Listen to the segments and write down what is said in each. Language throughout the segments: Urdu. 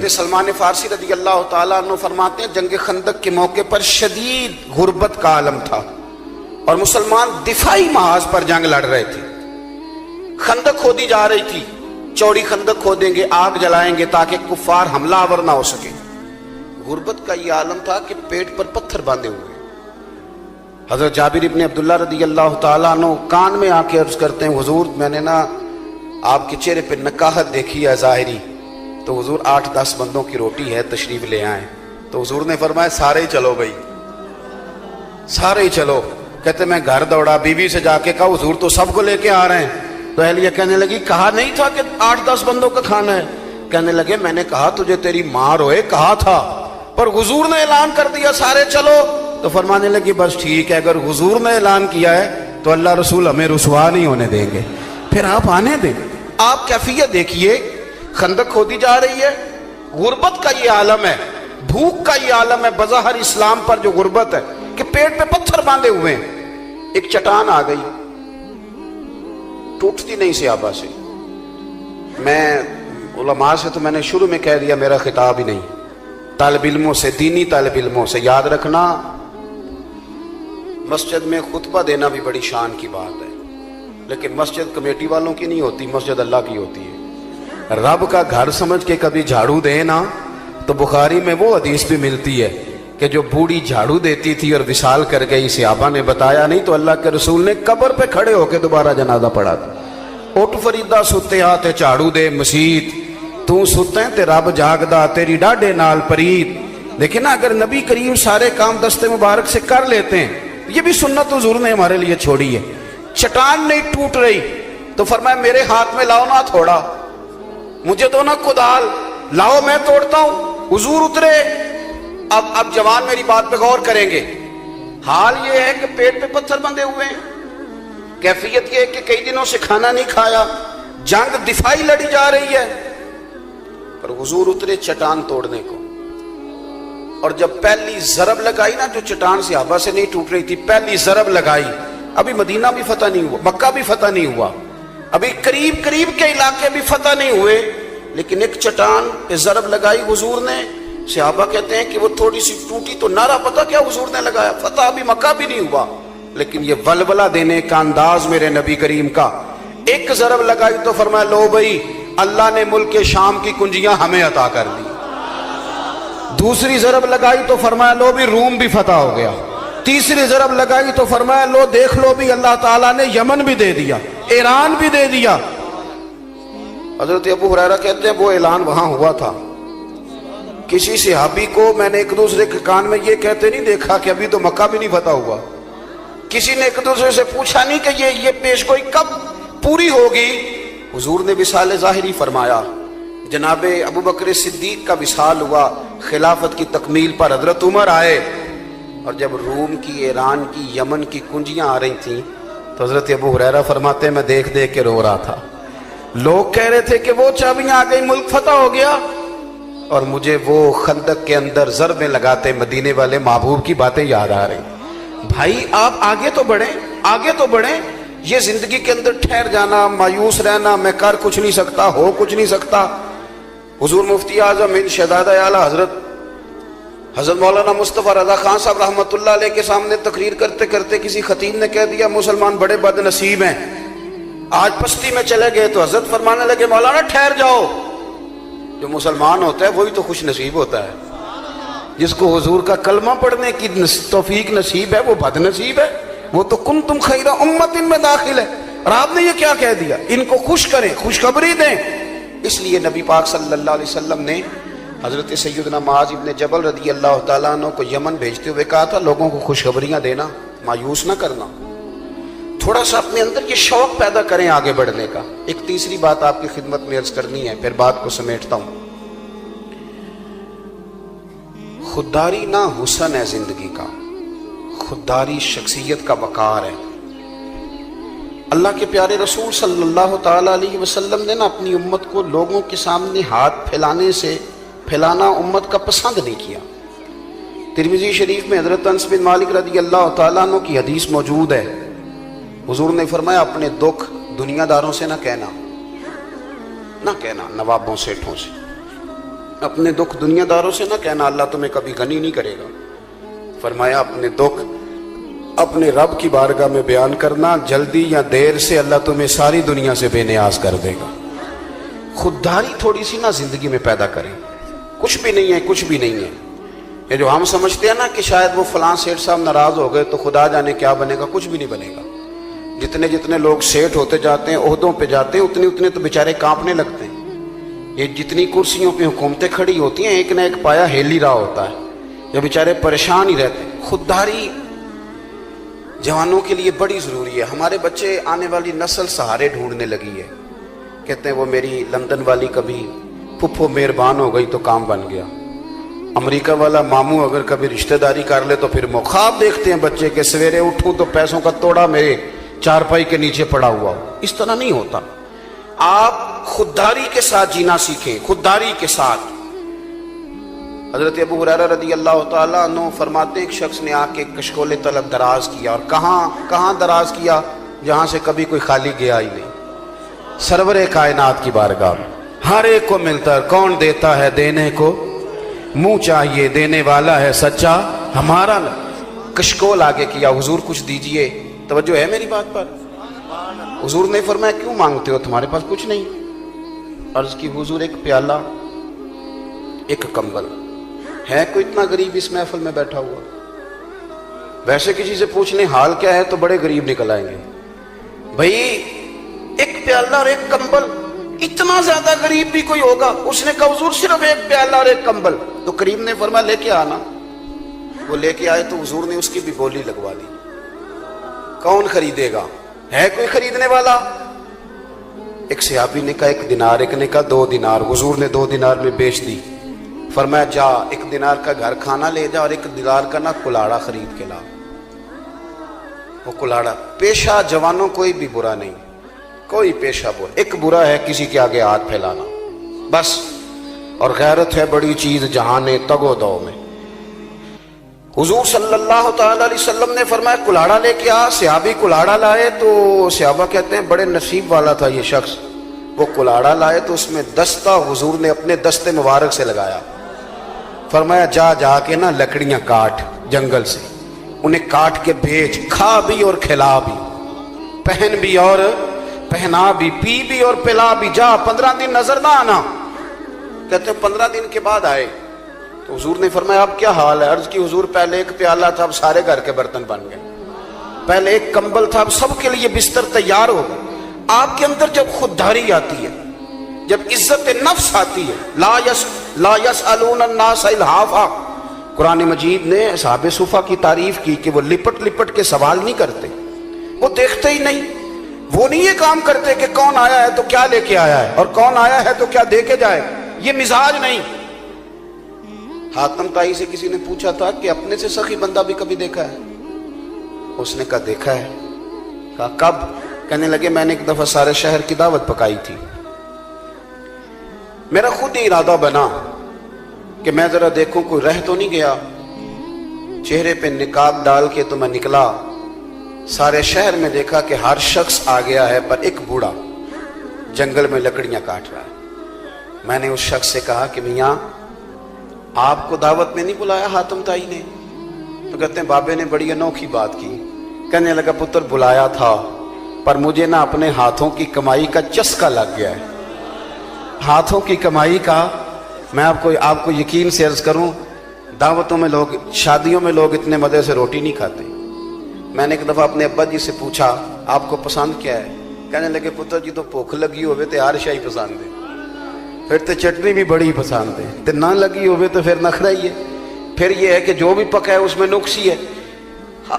سلمان فارسی رضی اللہ تعالیٰ عنہ فرماتے ہیں جنگ خندق کے موقع پر شدید غربت کا عالم تھا اور مسلمان دفاعی محاذ پر جنگ لڑ رہے تھے. خندق کھودی جا رہی تھی، چوڑی خندق کھودیں گے، آگ جلائیں گے تاکہ کفار حملہ آور نہ ہو سکے. غربت کا یہ عالم تھا کہ پیٹ پر پتھر باندھے ہوئے. حضرت جابر ابن عبداللہ رضی اللہ تعالیٰ عنہ کان میں آ کے عرض کرتے ہیں حضور میں نے نا آپ کے چہرے پہ نکاہت دیکھی ہے ظاہری، تو حضور 8-10 بندوں کی روٹی ہے، تشریف لے آئیں. تو حضور نے فرمایا سارے ہی چلو بھائی، سارے ہی چلو. کہتے میں گھر دوڑا، بیوی سے جا کے کہا حضور تو سب کو لے کے آ رہے ہیں. تو اہلیہ کہنے لگی کہا نہیں تھا کہ 8-10 بندوں کا کھانا ہے؟ کہنے لگے میں نے کہا تجھے تیری ماں روئے کہا تھا، پر حضور نے اعلان کر دیا سارے چلو. تو فرمانے لگی بس ٹھیک ہے، اگر حضور نے اعلان کیا ہے تو اللہ رسول ہمیں رسوا نہیں ہونے دیں گے، پھر آپ آنے دیں. آپ کیفیت دیکھیے، خندق کھودی جا رہی ہے، غربت کا یہ عالم ہے، بھوک کا یہ عالم ہے. بظاہر اسلام پر جو غربت ہے کہ پیٹ پہ پتھر باندھے ہوئے ہیں. ایک چٹان آ گئی، ٹوٹتی نہیں صحابہ سے. میں علماء سے تو میں نے شروع میں کہہ دیا میرا خطاب ہی نہیں، طالب علموں سے، دینی طالب علموں سے یاد رکھنا مسجد میں خطبہ دینا بھی بڑی شان کی بات ہے، لیکن مسجد کمیٹی والوں کی نہیں ہوتی، مسجد اللہ کی ہوتی ہے. رب کا گھر سمجھ کے کبھی جھاڑو دے نا تو بخاری میں وہ حدیث بھی ملتی ہے کہ جو بوڑھی جھاڑو دیتی تھی اور وصال کر گئی، صحابہ نے بتایا نہیں تو اللہ کے رسول نے قبر پہ کھڑے ہو کے دوبارہ جنازہ پڑھا تھا. اٹھ فریدہ ستے ہاتھ جھاڑو دے مسیت، تو ستے تے رب جاگدا تیری ڈاڈے نال پرید. لیکن اگر نبی کریم سارے کام دستے مبارک سے کر لیتے ہیں، یہ بھی سنت حضور نے ہمارے لیے چھوڑی ہے. چٹان نہیں ٹوٹ رہی تو فرمایا میرے ہاتھ میں لاؤ نا تھوڑا، مجھے دو نا کدال، لاؤ میں توڑتا ہوں. حضور اترے. اب جوان میری بات پہ غور کریں گے. حال یہ ہے کہ پیٹ پہ پتھر بندھے ہوئے ہیں، کیفیت یہ ہے کہ کئی دنوں سے کھانا نہیں کھایا، جنگ دفاعی لڑی جا رہی ہے. پر حضور اترے چٹان توڑنے کو، اور جب پہلی ضرب لگائی نا، جو چٹان صحابہ سے نہیں ٹوٹ رہی تھی، پہلی ضرب لگائی. ابھی مدینہ بھی فتح نہیں ہوا، مکہ بھی فتح نہیں ہوا، ابھی قریب قریب کے علاقے بھی فتح نہیں ہوئے، لیکن ایک چٹان پہ ضرب لگائی حضور نے. صحابہ کہتے ہیں کہ وہ تھوڑی سی ٹوٹی تو نعرہ پتہ کیا حضور نے لگایا، فتح ابھی مکہ بھی نہیں ہوا، لیکن یہ ولولہ دینے کا انداز میرے نبی کریم کا. ایک ضرب لگائی تو فرمایا لو بھائی اللہ نے ملک شام کی کنجیاں ہمیں عطا کر دی. دوسری ضرب لگائی تو فرمایا لو بھی روم بھی فتح ہو گیا. تیسری ضرب لگائی تو فرمایا لو دیکھ لو بھی اللہ تعالیٰ نے یمن بھی دے دیا، ایران بھی دے دیا. حضرت ابو ہریرہ کہتے ہیں وہ اعلان وہاں ہوا تھا. کسی صحابی کو میں نے ایک دوسرے کے کان میں یہ کہتے نہیں دیکھا کہ ابھی تو مکہ بھی نہیں فتح ہوا. کسی نے ایک دوسرے سے پوچھا نہیں کہ یہ پیشگوئی کب پوری ہوگی. حضور نے وصال ظاہری فرمایا. جناب ابو بکر صدیق کا وصال ہوا، خلافت کی تکمیل پر حضرت عمر آئے، اور جب روم کی، ایران کی، یمن کی کنجیاں آ رہی تھیں تو حضرت ابو ہریرہ فرماتے ہیں میں دیکھ دیکھ کے رو رہا تھا. لوگ کہہ رہے تھے کہ وہ چابیاں آ گئی، ملک فتح ہو گیا، اور مجھے وہ خندق کے اندر ضربیں لگاتے مدینے والے محبوب کی باتیں یاد آ رہی. بھائی آپ آگے تو بڑھیں، آگے تو بڑھیں. یہ زندگی کے اندر ٹھہر جانا، مایوس رہنا، میں کر کچھ نہیں سکتا، ہو کچھ نہیں سکتا. حضور مفتی اعظم ہند شہزادہ اعلیٰ حضرت مولانا مصطفیٰ رضا خان صاحب رحمۃ اللہ علیہ کے سامنے تقریر کرتے کرتے کسی خطیب نے کہہ دیا مسلمان بڑے بد نصیب ہیں، آج پستی میں چلے گئے. تو حضرت فرمانے لگے مولانا ٹھہر جاؤ، جو مسلمان ہوتا ہے وہی تو خوش نصیب ہوتا ہے. جس کو حضور کا کلمہ پڑھنے کی توفیق نصیب ہے وہ بد نصیب ہے. وہ تو کنتم خیر امت ان میں داخل ہے. اور آپ نے یہ کیا کہہ دیا، ان کو خوش کریں، خوشخبری دیں. اس لیے نبی پاک صلی اللہ علیہ وسلم نے حضرت سیدنا معاذ ابن جبل رضی اللہ تعالیٰ عنہ کو یمن بھیجتے ہوئے کہا تھا لوگوں کو خوشخبریاں دینا، مایوس نہ کرنا. تھوڑا سا اپنے اندر یہ شوق پیدا کریں آگے بڑھنے کا. ایک تیسری بات آپ کی خدمت میں عرض کرنی ہے، پھر بات کو سمیٹتا ہوں. خودداری نہ حسن ہے زندگی کا، خودداری شخصیت کا وقار ہے. اللہ کے پیارے رسول صلی اللہ تعالیٰ علیہ وسلم نے نا اپنی امت کو لوگوں کے سامنے ہاتھ پھیلانا امت کا پسند نہیں کیا. ترمذی شریف میں حضرت انس بن مالک رضی اللہ تعالیٰ عنہ کی حدیث موجود ہے. حضور نے فرمایا اپنے دکھ دنیا داروں سے نہ کہنا، نوابوں سیٹھوں سے. اپنے دکھ دنیا داروں سے نہ کہنا اللہ تمہیں کبھی غنی نہیں کرے گا. فرمایا اپنے دکھ اپنے رب کی بارگاہ میں بیان کرنا، جلدی یا دیر سے اللہ تمہیں ساری دنیا سے بے نیاز کر دے گا. خودداری تھوڑی سی نہ زندگی میں پیدا کریں. کچھ بھی نہیں ہے، کچھ بھی نہیں ہے. یہ جو ہم سمجھتے ہیں نا کہ شاید وہ فلاں سیٹھ صاحب ناراض ہو گئے تو خدا جانے کیا بنے گا، کچھ بھی نہیں بنے گا. جتنے جتنے لوگ سیٹھ ہوتے جاتے ہیں، عہدوں پہ جاتے ہیں، اتنے اتنے تو بیچارے کانپنے لگتے ہیں. یہ جتنی کرسیوں پہ حکومتیں کھڑی ہوتی ہیں، ایک نہ ایک پایا ہل ہی رہا ہوتا ہے. یہ بیچارے پریشان ہی رہتے ہیں. خودداری جوانوں کے لیے بڑی ضروری ہے. ہمارے بچے آنے والی نسل سہارے ڈھونڈنے لگی ہے. کہتے ہیں وہ میری لندن والی کبھی پھپھو مہربان ہو گئی تو کام بن گیا. امریکہ والا ماموں اگر کبھی رشتہ داری کر لے تو پھر خواب دیکھتے ہیں بچے کہ سویرے اٹھوں تو پیسوں کا توڑا میرے چارپائی کے نیچے پڑا ہوا ہو. اس طرح نہیں ہوتا. آپ خودداری کے ساتھ جینا سیکھیں، خودداری کے ساتھ. حضرت ابو ہریرہ رضی اللہ تعالیٰ عنہ فرماتے ہیں ایک شخص نے آ کے کشکول طلب دراز کیا، اور کہاں دراز کیا؟ جہاں سے کبھی کوئی خالی گیا ہی نہیں. سرور کائنات کی بارگاہ میں ہر ایک کو ملتا ہے. کون دیتا ہے دینے کو منہ چاہیے، دینے والا ہے سچا ہمارا. کشکول آگے کیا، حضور کچھ دیجئے. توجہ ہے میری بات پر؟ حضور نے فرمایا کیوں مانگتے ہو، تمہارے پاس کچھ نہیں؟ عرض کی حضور ایک پیالہ، ایک کمبل. ہے کوئی اتنا غریب اس محفل میں بیٹھا ہوا؟ ویسے کسی سے پوچھ لیں حال کیا ہے تو بڑے غریب نکل آئیں گے. بھائی ایک پیالہ اور ایک کمبل، اتنا زیادہ غریب بھی کوئی ہوگا؟ اس نے کہا حضور صرف ایک پیالہ اور ایک کمبل. تو کریم نے فرمایا لے کے آنا. وہ لے کے آئے تو حضور نے اس کی بھی بولی لگوا دی. کون خریدے گا؟ ہے کوئی خریدنے والا؟ ایک صحابی نے کہا 1 دینار، ایک نے کہا 2 دینار. حضور نے 2 دینار میں بیچ دی. فرمایا جا 1 دینار کا گھر کھانا لے جا اور 1 دینار کا نا کلاڑا خرید کے لا. وہ کلاڑا. پیشہ جوانوں کوئی بھی برا نہیں، کوئی پیشہ برا. ایک برا ہے کسی کے آگے ہاتھ پھیلانا بس. اور غیرت ہے بڑی چیز جہان تگ و دو میں. حضور صلی اللہ تعالی علیہ وسلم نے فرمایا کلاڑا لے کے آ. صحابی کلاڑا لائے تو صحابہ کہتے ہیں بڑے نصیب والا تھا یہ شخص. وہ کلاڑا لائے تو اس میں دستہ حضور نے اپنے دستے مبارک سے لگایا. فرمایا جا کے نا لکڑیاں کاٹ جنگل سے، انہیں کاٹ کے بیچ، کھا بھی اور کھلا بھی، پہن بھی اور پہنا بھی، پی بھی اور پلا بھی. جا 15 دن نظر نہ آنا. کہتے ہیں 15 دن کے بعد آئے تو حضور نے فرمایا اب کیا حال ہے؟ عرض کی حضور پہلے ایک پیالہ تھا اب سارے گھر کے برتن بن گئے. پہلے ایک کمبل تھا اب سب کے لیے بستر تیار ہو گئے. آپ کے اندر جب خودداری آتی ہے، جب عزت نفس آتی ہے، لا یسألون الناس الحافا. قرآن مجید نے اصحاب صفا کی تعریف کی کہ وہ لپٹ لپٹ کے سوال نہیں کرتے، وہ دیکھتے ہی نہیں. وہ نہیں یہ کام کرتے کہ کون آیا ہے تو کیا لے کے آیا ہے اور کون آیا ہے تو کیا دے کے جائے. یہ مزاج نہیں. حاتم طائی سے کسی نے پوچھا تھا کہ اپنے سے سخی بندہ بھی کبھی دیکھا ہے؟ اس نے کہا دیکھا ہے. کہا کب؟ کہنے لگے میں نے ایک دفعہ سارے شہر کی دعوت پکائی تھی. میرا خود ہی ارادہ بنا کہ میں ذرا دیکھوں کوئی رہ تو نہیں گیا. چہرے پہ نقاب ڈال کے تو میں نکلا. سارے شہر میں دیکھا کہ ہر شخص آ گیا ہے پر ایک بوڑھا جنگل میں لکڑیاں کاٹ رہا ہے. میں نے اس شخص سے کہا کہ میاں آپ کو دعوت میں نہیں بلایا حاتم طائی نے؟ تو کہتے ہیں بابے نے بڑی انوکھی بات کی. کہنے لگا پتر بلایا تھا پر مجھے نا اپنے ہاتھوں کی کمائی کا چسکا لگ گیا ہے. ہاتھوں کی کمائی کا. میں آپ کو یقین سے عرض کروں، دعوتوں میں لوگ، شادیوں میں لوگ اتنے مزے سے روٹی نہیں کھاتے. میں نے ایک دفعہ اپنے ابا جی سے پوچھا آپ کو پسند کیا ہے؟ کہنے لگے پتر جی تو بھوک لگی ہوئے تو ہر شاہی پسند ہے، پھر تو چٹنی بھی بڑی پسند ہے، تو نہ لگی ہوئے تو پھر نخرا ہی ہے، پھر یہ ہے کہ جو بھی پکا ہے اس میں نقص ہی ہے.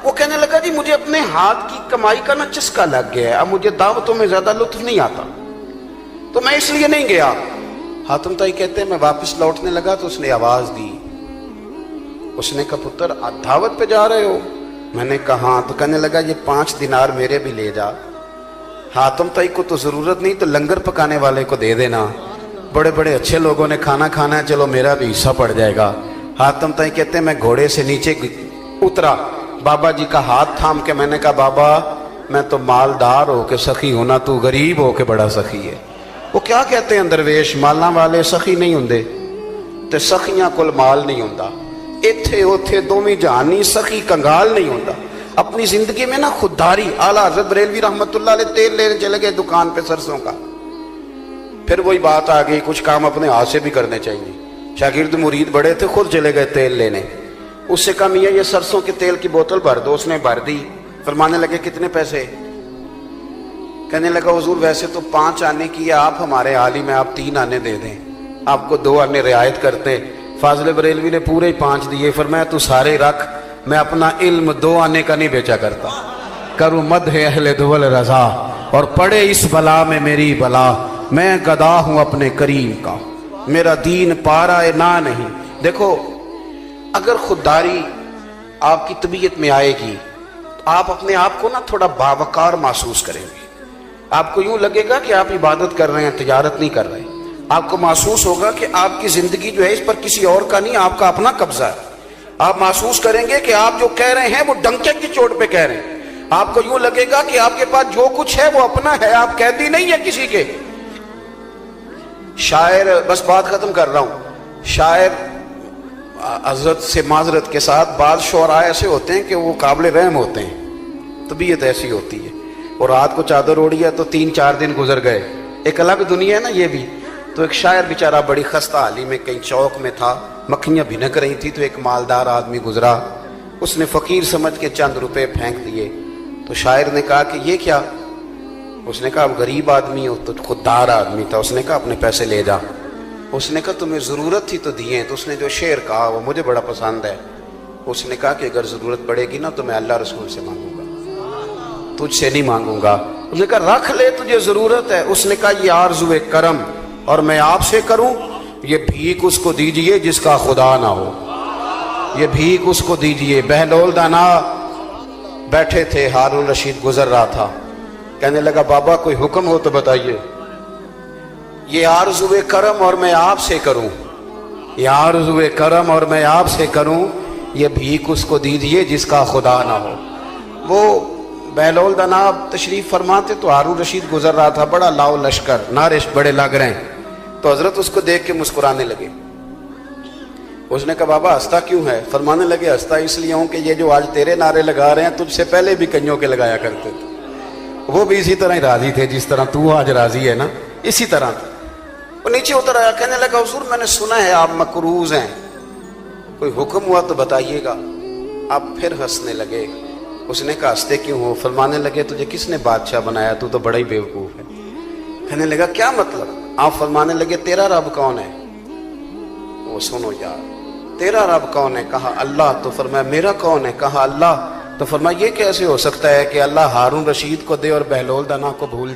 وہ کہنے لگا جی مجھے اپنے ہاتھ کی کمائی کا نا چسکا لگ گیا ہے، اب مجھے دعوتوں میں زیادہ لطف نہیں آتا تو میں اس لیے نہیں گیا. حاتم طائی کہتے ہیں میں واپس لوٹنے لگا تو اس نے آواز دی. اس نے کہا پتر آپ دعوت پہ جا رہے ہو؟ میں نے کہا ہاں. تو کہنے لگا یہ 5 دینار میرے بھی لے جا. حاتم طائی کو تو ضرورت نہیں تو لنگر پکانے والے کو دے دینا، بڑے بڑے اچھے لوگوں نے کھانا کھانا ہے، چلو میرا بھی حصہ پڑ جائے گا. حاتم طائی کہتے ہیں میں گھوڑے سے نیچے اترا، بابا جی کا ہاتھ تھام کے میں نے کہا بابا میں تو مالدار ہو کے سخی ہونا، تو غریب ہو کے بڑا سخی ہے. وہ کیا کہتے ہیں درویش، مالاں والے سخی نہیں ہوندے، تے سخیاں کول مال نہیں ہوندا، ایتھے اوتھے دوویں جہانی سخی کنگال نہیں ہوندا۔ اپنی زندگی میں نا خودداری۔ اعلیٰ حضرت بریلوی رحمۃ اللہ علیہ تیل لینے چلے گئے دکان پہ سرسوں کا، پھر وہی بات آ گئی کچھ کام اپنے ہاتھ سے بھی کرنے چاہیے۔ شاگرد مرید بڑے تھے، خود چلے گئے تیل لینے۔ اس سے کہا میاں یہ سرسوں کے تیل کی بوتل بھر دو، اس نے بھر دی۔ فرمانے لگے کتنے پیسے؟ کہنے لگا حضور ویسے تو 5 آنے کی ہے، آپ ہمارے عالم ہیں، آپ 3 آنے دے دیں، آپ کو 2 آنے رعایت کرتے۔ فاضل بریلوی نے پورے 5 دیے۔ فرمایا تو سارے رکھ، میں اپنا علم 2 آنے کا نہیں بیچا کرتا۔ کروں مدح اہل دول رضا اور پڑے اس بلا میں میری بلا، میں گدا ہوں اپنے کریم کا، میرا دین پارا نہ نہیں۔ دیکھو اگر خودداری آپ کی طبیعت میں آئے گی تو آپ اپنے آپ کو نا تھوڑا باوقار محسوس کریں گے۔ آپ کو یوں لگے گا کہ آپ عبادت کر رہے ہیں، تجارت نہیں کر رہے۔ آپ کو محسوس ہوگا کہ آپ کی زندگی جو ہے اس پر کسی اور کا نہیں، آپ کا اپنا قبضہ ہے۔ آپ محسوس کریں گے کہ آپ جو کہہ رہے ہیں وہ ڈنکے کی چوٹ پہ کہہ رہے ہیں۔ آپ کو یوں لگے گا کہ آپ کے پاس جو کچھ ہے وہ اپنا ہے، آپ قیدی نہیں ہے کسی کے۔ شاعر، بس بات ختم کر رہا ہوں، شاعر حضرت سے معذرت کے ساتھ بعض شعراء ایسے ہوتے ہیں کہ وہ قابل رحم ہوتے ہیں، طبیعت ایسی ہوتی ہے۔ اور رات کو چادر اوڑھی ہے تو 3-4 دن گزر گئے، ایک الگ دنیا ہے نا یہ بھی۔ تو ایک شاعر بیچارہ بڑی خستہ حالی میں کہیں چوک میں تھا، مکھیاں بھنک رہی تھی، تو ایک مالدار آدمی گزرا، اس نے فقیر سمجھ کے چند روپے پھینک دیے۔ تو شاعر نے کہا کہ یہ کیا؟ اس نے کہا اب غریب آدمی ہو، تو خوددار آدمی تھا، اس نے کہا اپنے پیسے لے جا۔ اس نے کہا تمہیں ضرورت تھی تو دیے۔ تو اس نے جو شعر کہا وہ مجھے بڑا پسند ہے۔ اس نے کہا کہ اگر ضرورت پڑے گی نا تو میں اللہ رسول سے مانگوں گا، تجھ سے نہیں مانگوں گا۔ اس نے کہا رکھ لے، تجھے ضرورت ہے۔ اس نے کہا یہ آرزو کرم اور میں آپ سے کروں، یہ بھیک اس کو دیجئے جس کا خدا نہ ہو، یہ بھیک اس کو دیجئے۔ بہلول دانا بیٹھے تھے، ہارون رشید گزر رہا تھا، کہنے لگا بابا کوئی حکم ہو تو بتائیے، یہ آرزو کرم اور میں آپ سے کروں، یہ آرزو کرم اور میں آپ سے کروں، یہ بھیک اس کو دیجئے جس کا خدا نہ ہو۔ وہ بہلول دانا تشریف فرماتے تو ہارون رشید گزر رہا تھا، بڑا لاؤ لشکر، نعرے بڑے لگ رہے ہیں۔ تو حضرت اس کو دیکھ کے مسکرانے لگے۔ اس نے کہا بابا ہنستا کیوں ہے؟ فرمانے لگے ہنستا اس لیے ہوں کہ یہ جو آج تیرے نعرے لگا رہے ہیں تجھ سے پہلے بھی کئیوں کے لگایا کرتے تھے، وہ بھی اسی طرح ہی راضی تھے جس طرح تو آج راضی ہے نا، اسی طرح تھا۔ وہ نیچے اتر آیا، کہنے لگا حضور میں نے سنا ہے آپ مقروض ہیں، کوئی حکم ہوا تو بتائیے گا۔ آپ پھر ہنسنے لگے۔ اس نے کہا ہنستے کیوں ہو؟ فرمانے لگے تجھے کس نے بادشاہ بنایا؟ تو بڑا ہی بیوقوف ہے۔ کہنے لگا کیا مطلب؟ آپ فرمانے لگے تیرا رب کون ہے؟ وہ سنو یار، تیرا رب کون ہے؟ کہا اللہ۔ تو فرمایا میرا کون ہے؟ کہا اللہ۔ تو فرمایا یہ کیسے ہو سکتا ہے کہ اللہ ہارون رشید کو دے اور بہلول دانا کو بھول جائے؟